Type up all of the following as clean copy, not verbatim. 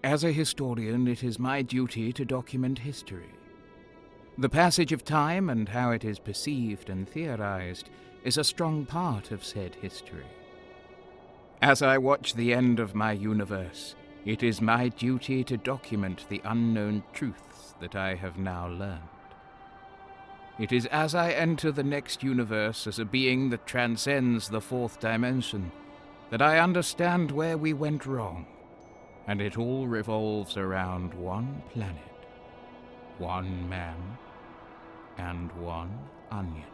As a historian, it is my duty to document history. The passage of time and how it is perceived and theorized is a strong part of said history. As I watch the end of my universe, it is my duty to document the unknown truths that I have now learned. It is as I enter the next universe as a being that transcends the fourth dimension that I understand where we went wrong, and it all revolves around one planet, one man, and one onion.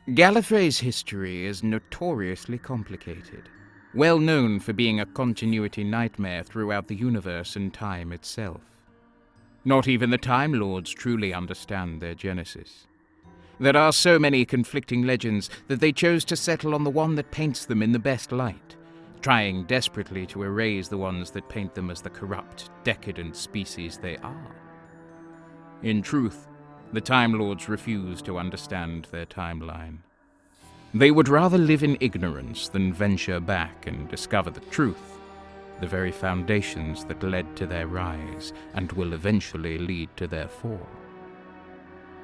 Gallifrey's history is notoriously complicated, well known for being a continuity nightmare throughout the universe and time itself. Not even the Time Lords truly understand their genesis. There are so many conflicting legends that they chose to settle on the one that paints them in the best light, trying desperately to erase the ones that paint them as the corrupt, decadent species they are. In truth, the Time Lords refuse to understand their timeline. They would rather live in ignorance than venture back and discover the truth, the very foundations that led to their rise and will eventually lead to their fall.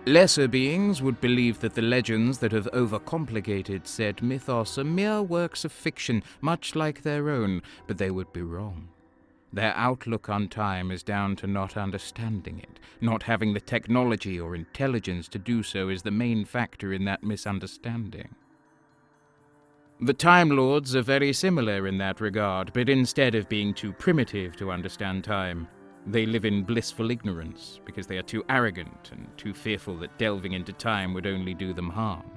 Lesser beings would believe that the legends that have overcomplicated said mythos are mere works of fiction, much like their own, but they would be wrong. Their outlook on time is down to not understanding it. Not having the technology or intelligence to do so is the main factor in that misunderstanding. The Time Lords are very similar in that regard, but instead of being too primitive to understand time, they live in blissful ignorance because they are too arrogant and too fearful that delving into time would only do them harm.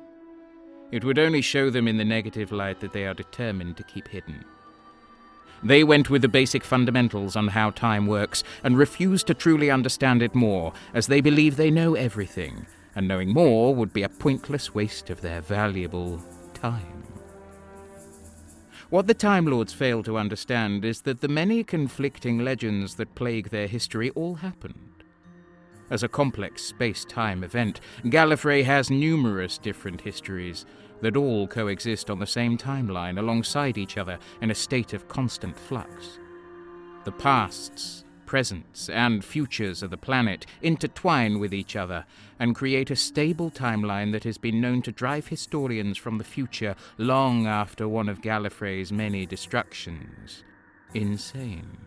It would only show them in the negative light that they are determined to keep hidden. They went with the basic fundamentals on how time works and refused to truly understand it more, as they believe they know everything, and knowing more would be a pointless waste of their valuable time. What the Time Lords fail to understand is that the many conflicting legends that plague their history all happened. As a complex space-time event, Gallifrey has numerous different histories that all coexist on the same timeline alongside each other in a state of constant flux. The pasts, presents, and futures of the planet intertwine with each other and create a stable timeline that has been known to drive historians from the future long after one of Gallifrey's many destructions insane.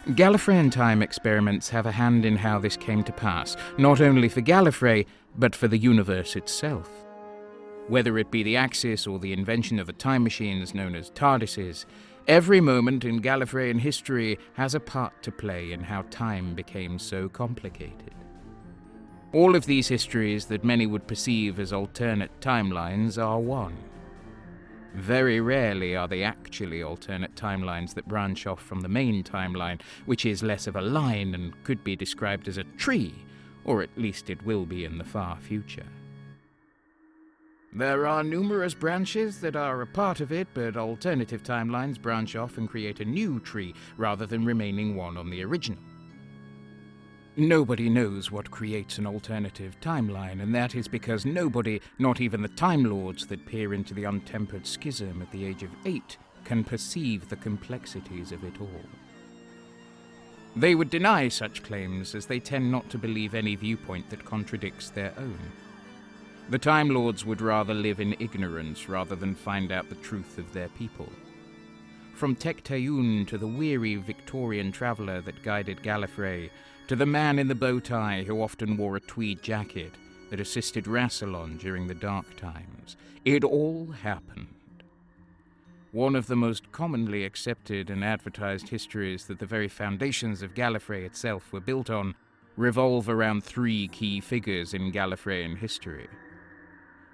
Gallifreyan time experiments have a hand in how this came to pass, not only for Gallifrey, but for the universe itself. Whether it be the Axis or the invention of the time machines known as TARDISes, every moment in Gallifreyan history has a part to play in how time became so complicated. All of these histories that many would perceive as alternate timelines are one. Very rarely are they actually alternate timelines that branch off from the main timeline, which is less of a line and could be described as a tree, or at least it will be in the far future. There are numerous branches that are a part of it, but alternative timelines branch off and create a new tree rather than remaining one on the original. Nobody knows what creates an alternative timeline, and that is because nobody, not even the Time Lords that peer into the untempered schism at the age of 8, can perceive the complexities of it all. They would deny such claims, as they tend not to believe any viewpoint that contradicts their own. The Time Lords would rather live in ignorance rather than find out the truth of their people. From Tecteun to the weary Victorian traveller that guided Gallifrey, to the man in the bow tie who often wore a tweed jacket that assisted Rassilon during the dark times, it all happened. One of the most commonly accepted and advertised histories that the very foundations of Gallifrey itself were built on revolve around 3 key figures in Gallifreyan history.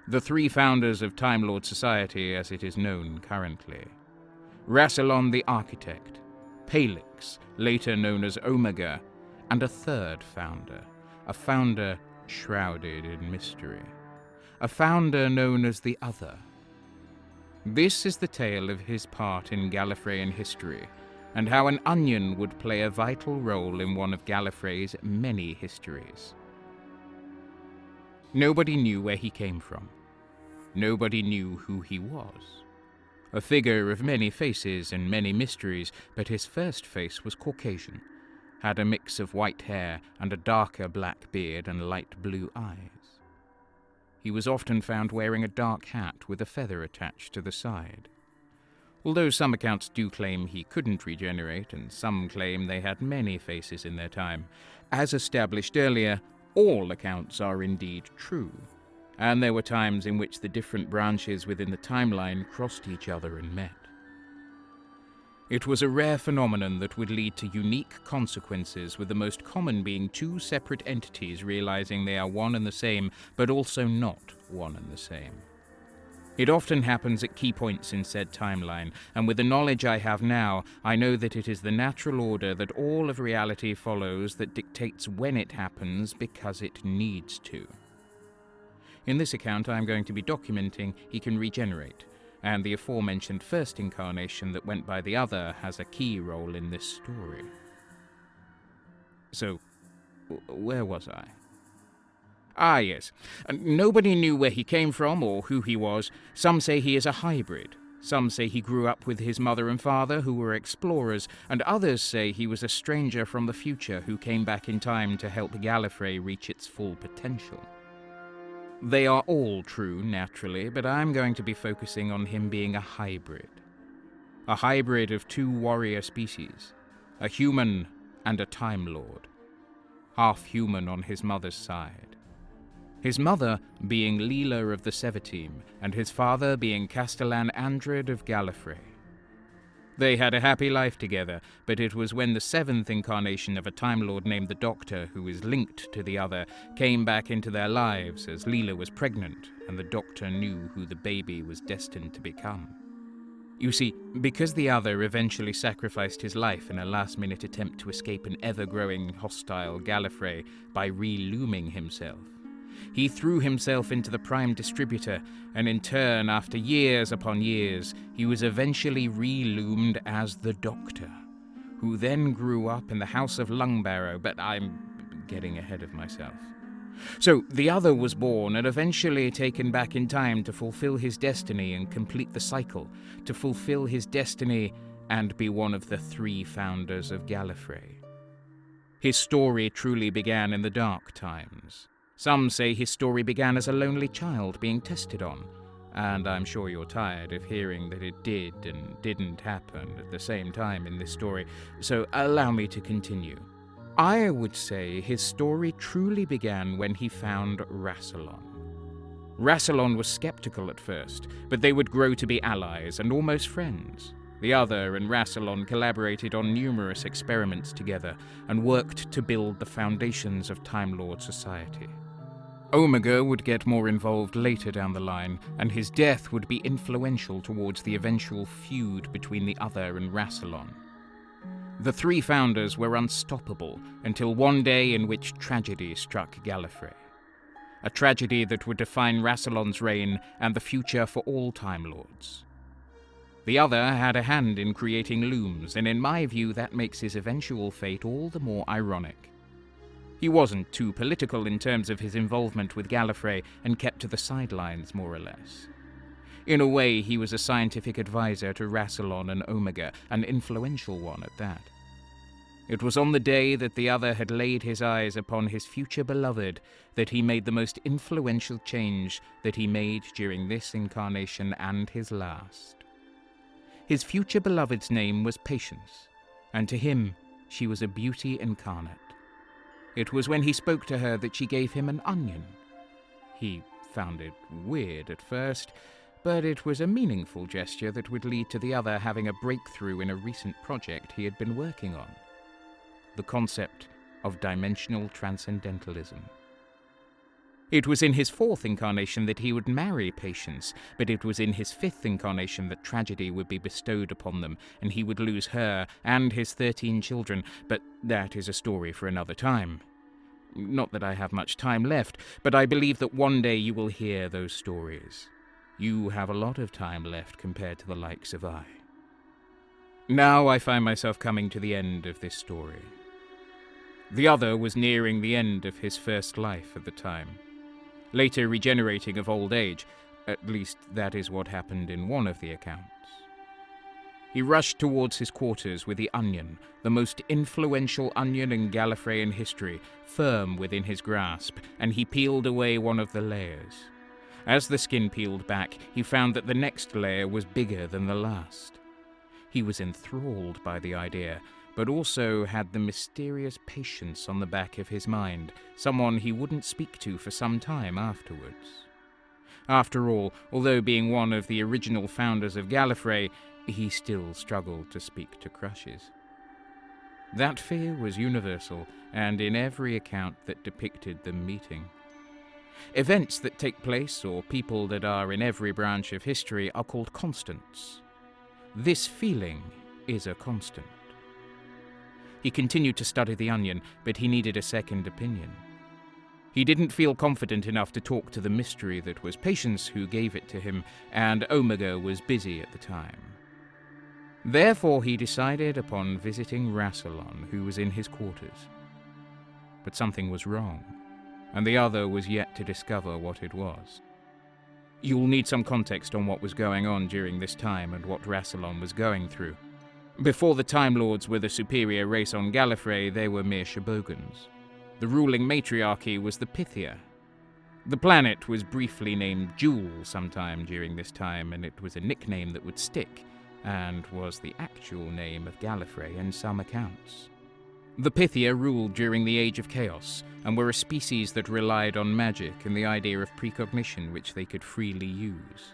The three founders of Time Lord Society as it is known currently. Rassilon the Architect, Palix, later known as Omega, and a third founder, a founder shrouded in mystery, a founder known as the Other. This is the tale of his part in Gallifreyan history, and how an onion would play a vital role in one of Gallifrey's many histories. Nobody knew where he came from. Nobody knew who he was. A figure of many faces and many mysteries, but his first face was Caucasian, had a mix of white hair and a darker black beard and light blue eyes. He was often found wearing a dark hat with a feather attached to the side. Although some accounts do claim he couldn't regenerate, and some claim they had many faces in their time, as established earlier, all accounts are indeed true, and there were times in which the different branches within the timeline crossed each other and met. It was a rare phenomenon that would lead to unique consequences, with the most common being two separate entities realizing they are one and the same, but also not one and the same. It often happens at key points in said timeline, and with the knowledge I have now, I know that it is the natural order that all of reality follows that dictates when it happens because it needs to. In this account, I am going to be documenting he can regenerate, and the aforementioned first incarnation that went by the Other has a key role in this story. So, where was I? Ah, yes. Nobody knew where he came from or who he was. Some say he is a hybrid. Some say he grew up with his mother and father, who were explorers, and others say he was a stranger from the future who came back in time to help Gallifrey reach its full potential. They are all true, naturally, but I'm going to be focusing on him being a hybrid. A hybrid of two warrior species, a human and a Time Lord. Half human on his mother's side. His mother being Leela of the Sevateam, and his father being Castellan Andred of Gallifrey. They had a happy life together, but it was when the seventh incarnation of a Time Lord named the Doctor, who is linked to the Other, came back into their lives as Leela was pregnant, and the Doctor knew who the baby was destined to become. You see, because the Other eventually sacrificed his life in a last-minute attempt to escape an ever-growing hostile Gallifrey by re-looming himself, he threw himself into the Prime Distributor, and in turn, after years upon years, he was eventually re-loomed as the Doctor, who then grew up in the House of Lungbarrow, but I'm getting ahead of myself. So, the Other was born and eventually taken back in time to fulfill his destiny and complete the cycle, to fulfill his destiny and be one of the three founders of Gallifrey. His story truly began in the dark times. Some say his story began as a lonely child being tested on, and I'm sure you're tired of hearing that it did and didn't happen at the same time in this story, so allow me to continue. I would say his story truly began when he found Rassilon. Rassilon was skeptical at first, but they would grow to be allies and almost friends. The Other and Rassilon collaborated on numerous experiments together and worked to build the foundations of Time Lord Society. Omega would get more involved later down the line, and his death would be influential towards the eventual feud between the Other and Rassilon. The three founders were unstoppable until one day in which tragedy struck Gallifrey. A tragedy that would define Rassilon's reign and the future for all Time Lords. The Other had a hand in creating looms, and in my view that makes his eventual fate all the more ironic. He wasn't too political in terms of his involvement with Gallifrey and kept to the sidelines, more or less. In a way, he was a scientific advisor to Rassilon and Omega, an influential one at that. It was on the day that the Other had laid his eyes upon his future beloved that he made the most influential change that he made during this incarnation and his last. His future beloved's name was Patience, and to him she was a beauty incarnate. It was when he spoke to her that she gave him an onion. He found it weird at first, but it was a meaningful gesture that would lead to the Other having a breakthrough in a recent project he had been working on. The concept of dimensional transcendentalism. It was in his fourth incarnation that he would marry Patience, but it was in his fifth incarnation that tragedy would be bestowed upon them, and he would lose her and his 13 children, but that is a story for another time. Not that I have much time left, but I believe that one day you will hear those stories. You have a lot of time left compared to the likes of I. Now I find myself coming to the end of this story. The other was nearing the end of his first life at the time, later regenerating of old age. At least that is what happened in one of the accounts. He rushed towards his quarters with the onion, the most influential onion in Gallifreyan history, firm within his grasp, and he peeled away one of the layers. As the skin peeled back, he found that the next layer was bigger than the last. He was enthralled by the idea, but also had the mysterious Patience on the back of his mind, someone he wouldn't speak to for some time afterwards. After all, although being one of the original founders of Gallifrey, he still struggled to speak to crushes. That fear was universal, and in every account that depicted them meeting. Events that take place, or people that are in every branch of history, are called constants. This feeling is a constant. He continued to study the onion, but he needed a second opinion. He didn't feel confident enough to talk to the mystery that was Patience who gave it to him, and Omega was busy at the time. Therefore he decided upon visiting Rassilon, who was in his quarters. But something was wrong, and the other was yet to discover what it was. You'll need some context on what was going on during this time and what Rassilon was going through. Before the Time Lords were the superior race on Gallifrey, they were mere Shobogans. The ruling matriarchy was the Pythia. The planet was briefly named Jewel sometime during this time, and it was a nickname that would stick, and was the actual name of Gallifrey in some accounts. The Pythia ruled during the Age of Chaos, and were a species that relied on magic and the idea of precognition which they could freely use.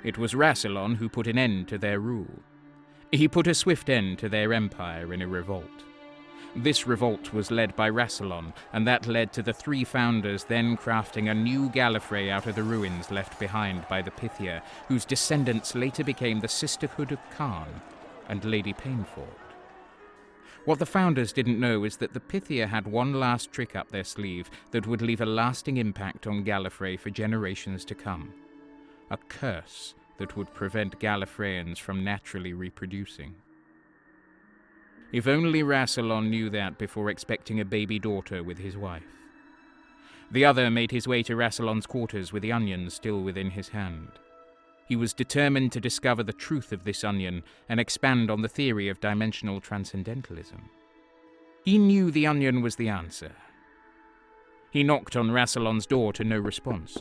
It was Rassilon who put an end to their rule. He put a swift end to their empire in a revolt. This revolt was led by Rassilon, and that led to the three founders then crafting a new Gallifrey out of the ruins left behind by the Pythia, whose descendants later became the Sisterhood of Khan and Lady Painford. What the founders didn't know is that the Pythia had one last trick up their sleeve that would leave a lasting impact on Gallifrey for generations to come. A curse that would prevent Gallifreyans from naturally reproducing. If only Rassilon knew that before expecting a baby daughter with his wife. The other made his way to Rassilon's quarters with the onion still within his hand. He was determined to discover the truth of this onion and expand on the theory of dimensional transcendentalism. He knew the onion was the answer. He knocked on Rassilon's door to no response.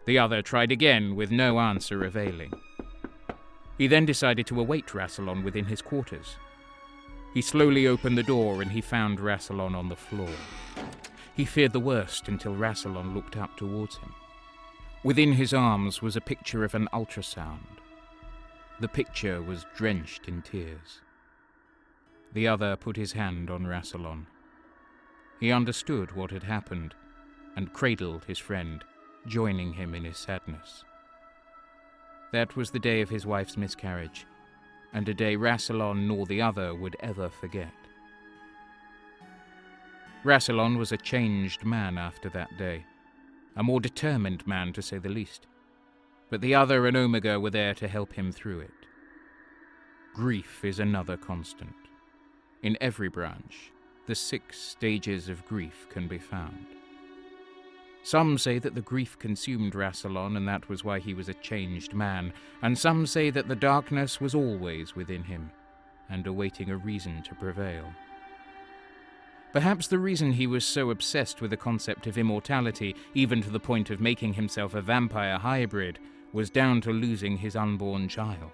The other tried again with no answer availing. He then decided to await Rassilon within his quarters. He slowly opened the door and he found Rassilon on the floor. He feared the worst until Rassilon looked up towards him. Within his arms was a picture of an ultrasound. The picture was drenched in tears. The other put his hand on Rassilon. He understood what had happened and cradled his friend, joining him in his sadness. That was the day of his wife's miscarriage, and a day Rassilon nor the other would ever forget. Rassilon was a changed man after that day, a more determined man to say the least, but the other and Omega were there to help him through it. Grief is another constant. In every branch, the 6 stages of grief can be found. Some say that the grief consumed Rassilon and that was why he was a changed man, and some say that the darkness was always within him and awaiting a reason to prevail. Perhaps the reason he was so obsessed with the concept of immortality, even to the point of making himself a vampire hybrid, was down to losing his unborn child.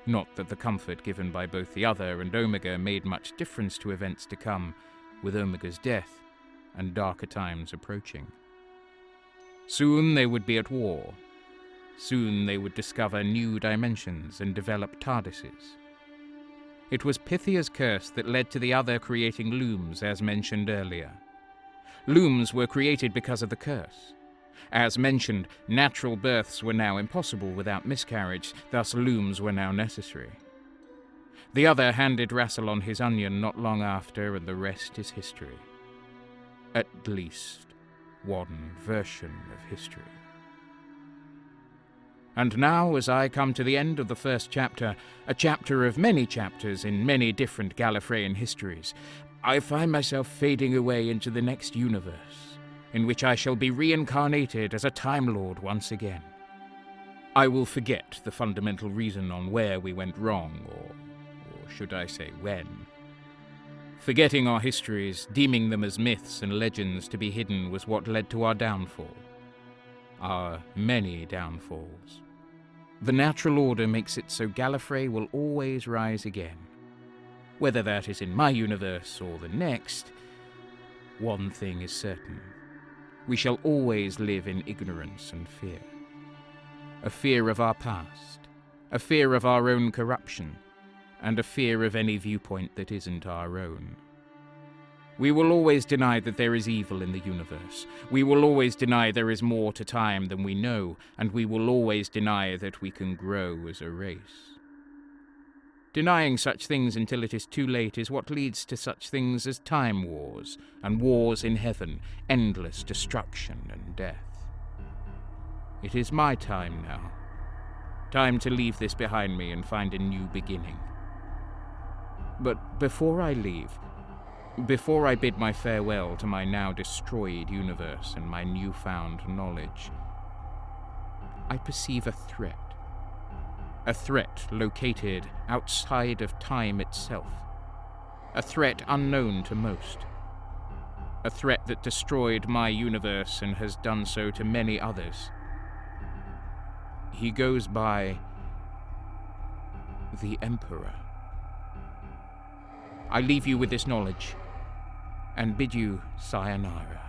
Not that the comfort given by both the other and Omega made much difference to events to come, with Omega's death and darker times approaching. Soon they would be at war. Soon they would discover new dimensions and develop TARDISes. It was Pythia's curse that led to the other creating looms, as mentioned earlier. Looms were created because of the curse. As mentioned, natural births were now impossible without miscarriage, thus looms were now necessary. The other handed Rassilon his onion not long after, and the rest is history. At least, one version of history. And now, as I come to the end of the first chapter, a chapter of many chapters in many different Gallifreyan histories, I find myself fading away into the next universe, in which I shall be reincarnated as a Time Lord once again. I will forget the fundamental reason on where we went wrong, or should I say when. Forgetting our histories, deeming them as myths and legends to be hidden, was what led to our downfall. Our many downfalls. The natural order makes it so Gallifrey will always rise again. Whether that is in my universe or the next, one thing is certain. We shall always live in ignorance and fear. A fear of our past, a fear of our own corruption, and a fear of any viewpoint that isn't our own. We will always deny that there is evil in the universe. We will always deny there is more to time than we know, and we will always deny that we can grow as a race. Denying such things until it is too late is what leads to such things as time wars, and wars in heaven, endless destruction and death. It is my time now. Time to leave this behind me and find a new beginning. But before I leave, before I bid my farewell to my now destroyed universe and my newfound knowledge, I perceive a threat. A threat located outside of time itself. A threat unknown to most. A threat that destroyed my universe and has done so to many others. He goes by the Emperor. I leave you with this knowledge, and bid you sayonara.